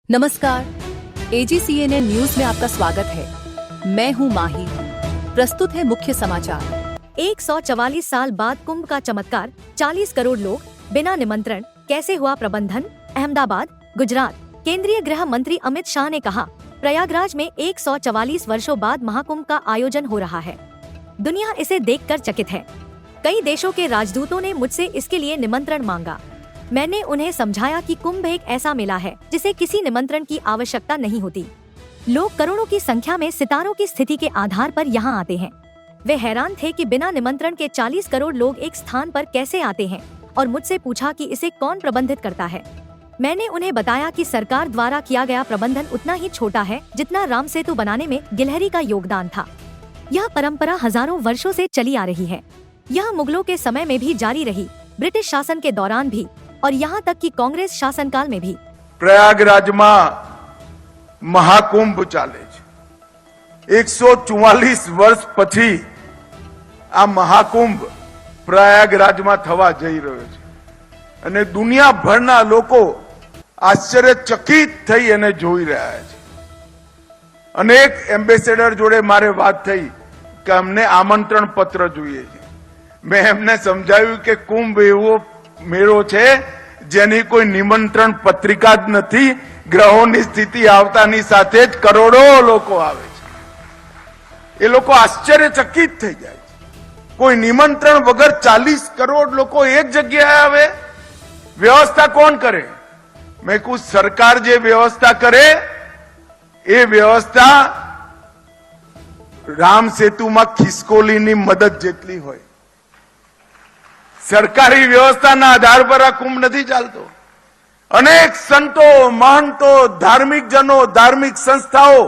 नमस्कार, AGCNN news में आपका स्वागत है। मैं हूं माही। प्रस्तुत है मुख्य समाचार। 144 साल बाद कुंभ का चमत्कार, 40 करोड़ लोग बिना निमंत्रण, कैसे हुआ प्रबंधन? अहमदाबाद, गुजरात। केंद्रीय गृह मंत्री अमित शाह ने कहा, प्रयागराज में 144 वर्षों बाद महाकुंभ का आयोजन हो रहा है। दुनिया इसे देखकर चकित है। कई देशों के राजदूतों ने मुझसे इसके लिए निमंत्रण मांगा। मैंने उन्हें समझाया कि कुंभ एक ऐसा मेला है जिसे किसी निमंत्रण की आवश्यकता नहीं होती। लोग करोड़ों की संख्या में सितारों की स्थिति के आधार पर यहाँ आते हैं। वे हैरान थे कि बिना निमंत्रण के 40 करोड़ लोग एक स्थान पर कैसे आते हैं और मुझसे पूछा कि इसे कौन प्रबंधित करता है। मैंने उन्हें बताया कि सरकार द्वारा किया गया प्रबंधन उतना ही छोटा है जितना राम सेतु बनाने में गिलहरी का योगदान था। यह परंपरा हजारों वर्षों से चली आ रही है। यह मुगलों के समय में भी जारी रही, ब्रिटिश शासन के दौरान भी और यहाँ तक कि कांग्रेस शासनकाल में भी। प्रयागराज में महाकुंभ चाले छे। 144 वर्ष पछी आ महाकुंभ प्रयागराज में थवा जई रह्यो छे अने दुनियाभરના લોકો આશ્ચર્યચકિત થઈ અને જોઈ રહ્યા છે। અનેક એમ્બેસેડર જોડે મારે વાત થઈ કે અમને આમંત્રણ પત્ર જોઈએ છે। મેં એમને સમજાવ્યું કે કુંભ એવો મેળો છે જેની કોઈ નિમંત્રણ પત્રિકા જ નથી। ગ્રહોની સ્થિતિ આવતાની સાથે જ કરોડો લોકો આવે છે। એ લોકો આશ્ચર્યચકિત થઈ જાય છે। કોઈ નિમંત્રણ વગર 40 કરોડ લોકો એક જગ્યાએ આવે, વ્યવસ્થા કોણ કરે? મેં કહ્યું સરકાર જે વ્યવસ્થા કરે એ વ્યવસ્થા રામ સેતુમાં ખિસકોલીની મદદ જેટલી હોય। सरकारी व्यवस्था ना आधार पर आ कुंभ नहीं चालतो। अनेक संतो, महंतो, धार्मिक जनों, धार्मिक संस्थाओं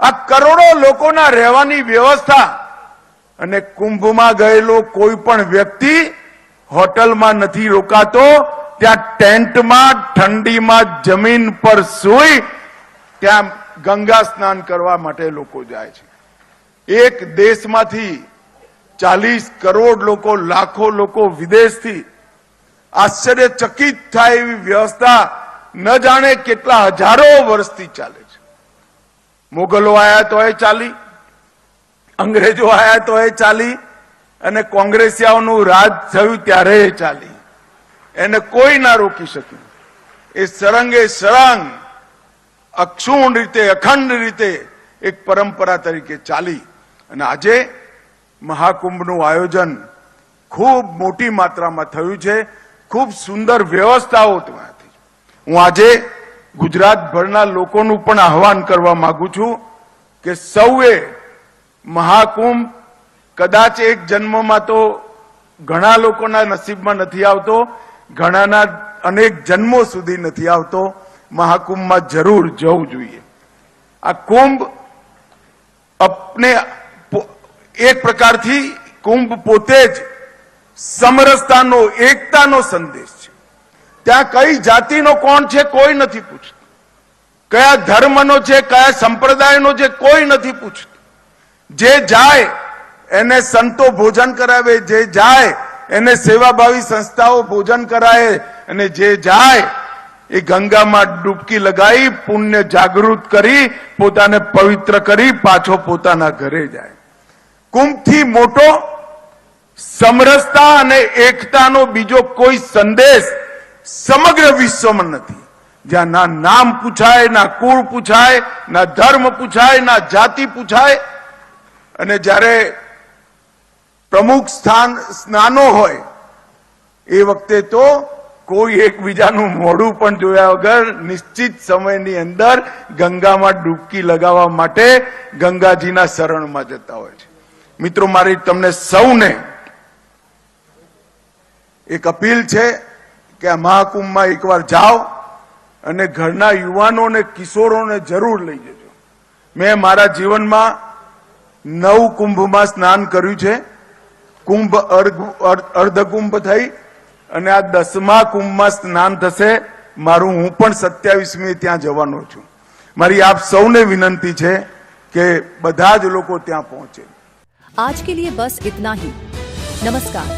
आ करोड़ों लोगों ना रहवानी व्यवस्था अने कुंभ में गयेलो कोई पण व्यक्ति होटल में नहीं रोकातो। त्या टेंट में ठंडी में जमीन पर सूई त्या गंगा स्नान करवा माटे लोको जाय छे। एक देश मांथी 40 करोड़ लोग, लाखों लोग विदेश थी आश्चर्यचकित थाय एवी व्यवस्था न जाने केटला हजारों वर्षथी चाले छे। मोगलो आया तो ए चाली, अंग्रेजो आया तो ए चाली अने कांग्रेसियाओनुं राज थयुं त्यारे ए चाली। एने कोई ना रोकी शक्युं। ए सरंगे सरंग अक्षुण्ण रीते, अखंड रीते एक परंपरा तरीके चाली अने आजे महाकुंभનું આયોજન ખૂબ મોટી માત્રામાં થયું છે। ખૂબ સુંદર વ્યવસ્થાઓ ત્યાંથી। હું આજે ગુજરાતભરના લોકોનું પણ આહવાન કરવા માંગુ છું કે સૌએ મહાકુંભ કદાચ એક જન્મમાં તો ઘણા લોકોના નસીબમાં નથી આવતો, ઘણાના અનેક જન્મો સુધી નથી આવતો। મહાકુંભમાં જરૂર જવું જોઈએ। આ કુંભ अपने एक प्रकार थी कुंभ पोते ज समरसतानो, एकतानो संदेश छे। त्या कई जातिनो कोण छे कोई नहीं पूछतुं, कया धर्मनो छे, कया संप्रदायनो छे कोई नहीं पूछतुं। जे जाए एने संतो भोजन करावे, जे जाए एने सेवाभावी संस्थाओं भोजन कराए अने जे जाए ए गंगा में डूबकी लगाई पुण्य जागृत करी पोताने पवित्र करी पाछो पोताना घरे जाए। कुंभ थी मोटो समरसता अने एकतानो बीजो कोई संदेश समग्र विश्व में नहीं। ज्यां ना नाम पूछाय, ना कुळ पूछाय, ना धर्म पूछाय, ना जाति पूछाय अने ज्यारे प्रमुख स्थान स्नानो होय ए वखते तो कोई एकबीजानुं मोढुं पण जोया वगर निश्चित समयनी अंदर गंगा में डूबकी लगावा माटे गंगाजीना शरणमां जता होय छे। मित्रों, मारी तमने सौने एक अपील छे कि आ महाकुंभ में एक बार जाओ अने घरना युवानों ने किशोरों ने जरूर लई जजो। मैं मारा जीवन में 9 कुंभ में स्नान कर्युं छे। कुंभ अर्धकुंभ थई अने आ 10मा कुंभ में स्नान थशे। मारू हूँ पण 27મી त्यां जवानो छुं। मारी आप सौने विनंती छे कि बधा ज लोको त्यां पहोंचे। आज के लिए बस इतना ही। नमस्कार।